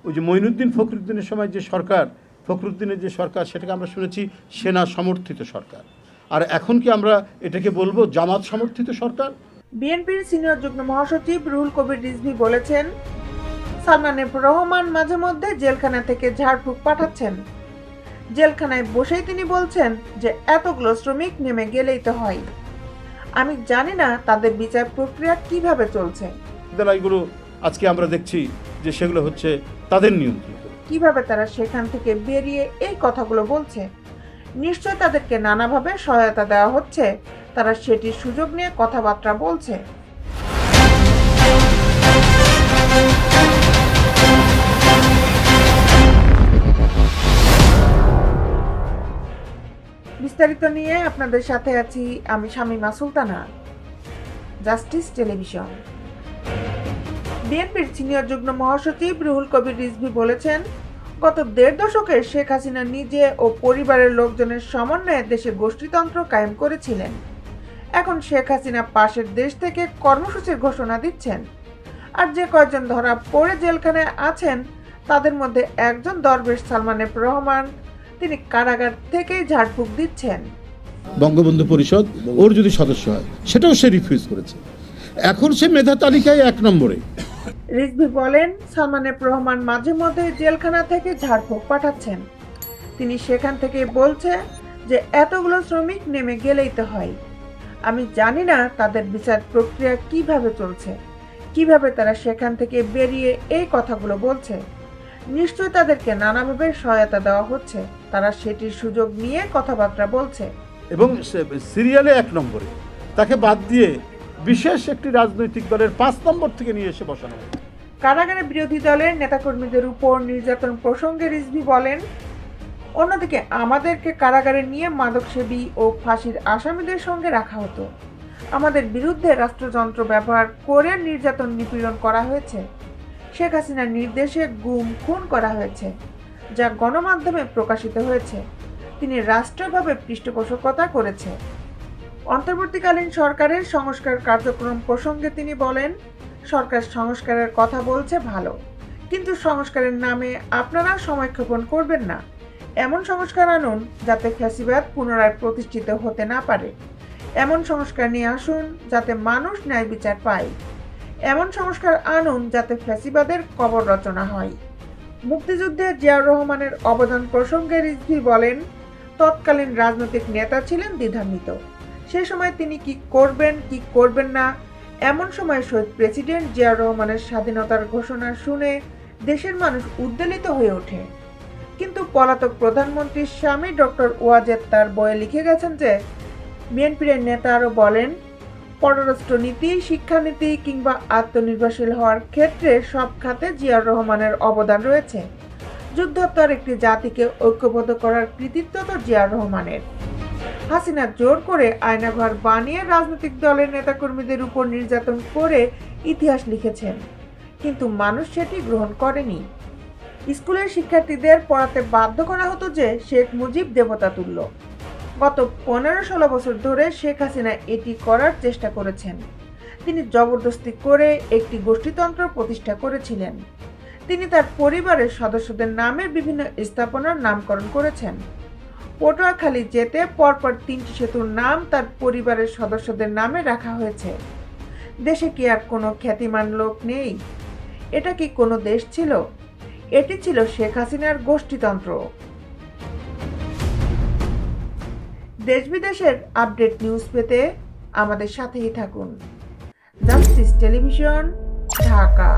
ওই যে মঈনুদ্দিন ফখরুদ্দিনের সময় যে সরকার, ফখরুদ্দিনের যে সরকার, সেটাকে আমরা শুনেছি সেনা সমর্থিত সরকার। আর এখন কি আমরা এটাকে বলবো জামাত সমর্থিত সরকার? বিএনপির সিনিয়র যুগ্ম মহাসচিব রুহুল কবির রিজভী বলেছেন, সালমান এফ রহমান মাঝে মধ্যে জেলখানা থেকে ঝাড়ফুঁক পাঠাচ্ছেন। জেলখানায় বসেই তিনি বলছেন যে এতগুলো শ্রমিক নেমে গেলেই তো হয়। আমি জানি না তাদের বিচার প্রক্রিয়া কিভাবে চলছে। বিদ্যালয়গুলো আজকে আমরা দেখছি যে সেগুলো হচ্ছে তাদের নিয়ন্ত্রিত। কিভাবে তারা সেখান থেকে বেরিয়ে এই কথাগুলো বলছে? নিশ্চয় তাদেরকে নানাভাবে সহায়তা দেওয়া হচ্ছে, তারা সেটির সুযোগ নিয়ে কথাবার্তা বলছে। বিস্তারিত নিয়ে আপনাদের সাথে আছি আমি শামীমা সুলতানা, জাস্টিস টেলিভিশন। বিএনপির সিনিয়র যুগ্ম মহাসচিব রুহুল কবির রিজভী বলেছেন, গত ১.৫ দশকে শেখ হাসিনা নিজে ও পরিবারের লোকজনের সমন্বয়ে দেশে গোষ্ঠীতন্ত্র কায়েম করেছিলেন। এখন শেখ হাসিনা পাশের দেশ থেকে কর্মসূচির ঘোষণা দিচ্ছেন, আর যে কয়েকজন ধরা পড়ে জেলখানায় আছেন তাদের মধ্যে একজন দরবেশ সালমান এফ রহমান, তিনি কারাগার থেকেই ঝাড়ফুঁক দিচ্ছেন। বঙ্গবন্ধু পরিষদ ওর যদি সদস্য হয় সেটাও সে রিফিউজ করেছে, এখন সে মেধা তালিকায় ১ নম্বরে। রিজভী বলেন, সালমান এফ রহমান মাঝে মধ্যে জেলখানা থেকে ঝাড়ফুঁক পাঠাচ্ছেন। তিনি সেখান থেকে বলছে যে এতগুলো শ্রমিক নেমে গেলেই তো হয়। আমি জানি না তাদের বিচার প্রক্রিয়া কিভাবে চলছে, কিভাবে তারা সেখান থেকে বেরিয়ে এই কথাগুলো বলছে। নিশ্চয় তাদেরকে নানাভাবে সহায়তা দেওয়া হচ্ছে, তারা সেটির সুযোগ নিয়ে কথাবার্তা বলছে। এবং সিরিয়ালে ১ নম্বরে তাকে বাদ দিয়ে বিশেষ একটি রাজনৈতিক দলের ৫ নম্বর থেকে নিয়ে এসে বসানো হয়। কারাগারে বিরোধী দলের নেতাকর্মীদের উপর নির্যাতন প্রসঙ্গে রিজভী বলেন, অন্যদিকে আমাদেরকে কারাগারে নিয়ে মাদকসেবী ও ফাঁসির আসামিদের সঙ্গে রাখা হতো। আমাদের বিরুদ্ধে রাষ্ট্রযন্ত্র ব্যবহার করে নির্যাতন নিপীড়ন করা হয়েছে। শেখ হাসিনার নির্দেশে গুম খুন করা হয়েছে, যা গণমাধ্যমে প্রকাশিত হয়েছে। তিনি রাষ্ট্রীয়ভাবে পৃষ্ঠপোষকতা করেছে। অন্তর্বর্তীকালীন সরকারের সংস্কার কার্যক্রম প্রসঙ্গে তিনি বলেন, সরকার সংস্কারের কথা বলছে ভালো, কিন্তু সংস্কারের নামে আপনারা সময়ক্ষেপণ করবেন না। এমন সংস্কার আনুন যাতে ফ্যাসিবাদ পুনরায় প্রতিষ্ঠিত হতে না পারে। এমন সংস্কার নিয়ে আসুন যাতে মানুষ ন্যায় বিচার পায়। এমন সংস্কার আনুন যাতে ফ্যাসিবাদের কবর রচনা হয়। মুক্তিযুদ্ধে জিয়াউর রহমানের অবদান প্রসঙ্গে রিজভী বলেন, তৎকালীন রাজনৈতিক নেতা ছিলেন দ্বিধান্বিত। সে সময় তিনি কি করবেন কি করবেন না, এমন সময় শহীদ প্রেসিডেন্ট জিয়াউর রহমানের স্বাধীনতার ঘোষণা শুনে দেশের মানুষ উদ্বেলিত হয়ে ওঠে। কিন্তু পলাতক প্রধানমন্ত্রীর স্বামী ডক্টর ওয়াজেদ তার বইয়ে লিখে গেছেন যে, বিএনপির নেতা আরও বলেন, পররাষ্ট্রনীতি, শিক্ষানীতি কিংবা আত্মনির্ভরশীল হওয়ার ক্ষেত্রে সব খাতে জিয়াউর রহমানের অবদান রয়েছে। যুদ্ধোত্তর একটি জাতিকে ঐক্যবদ্ধ করার কৃতিত্ব তো জিয়াউর রহমানের। হাসিনা জোর করে আয়নাঘর বানিয়ে রাজনৈতিক দলের নেতাকর্মীদের উপর নির্যাতন করে ইতিহাস লিখেছেন, কিন্তু মানুষ সেটি গ্রহণ করেনি। স্কুলের শিক্ষার্থীদের পড়াতে বাধ্য করা হতো যে শেখ মুজিব দেবতা তুল্য। গত 15-16 বছর ধরে শেখ হাসিনা এটি করার চেষ্টা করেছেন। তিনি জবরদস্তি করে একটি গোষ্ঠীতন্ত্র প্রতিষ্ঠা করেছিলেন। তিনি তার পরিবারের সদস্যদের নামে বিভিন্ন স্থাপনার নামকরণ করেছেন। পটুয়াখালী যেতে পরপর 3টি সেতুর নাম তার পরিবারের সদস্যদের নামে রাখা হয়েছে। দেশে কি আর কোনো খ্যাতিমান লোক নেই? এটা কি কোনো দেশ ছিল? এটি ছিল শেখ হাসিনার গোষ্ঠীতন্ত্র। দেশ বিদেশের আপডেট নিউজ পেতে আমাদের সাথেই থাকুন। Justice television, Dhaka.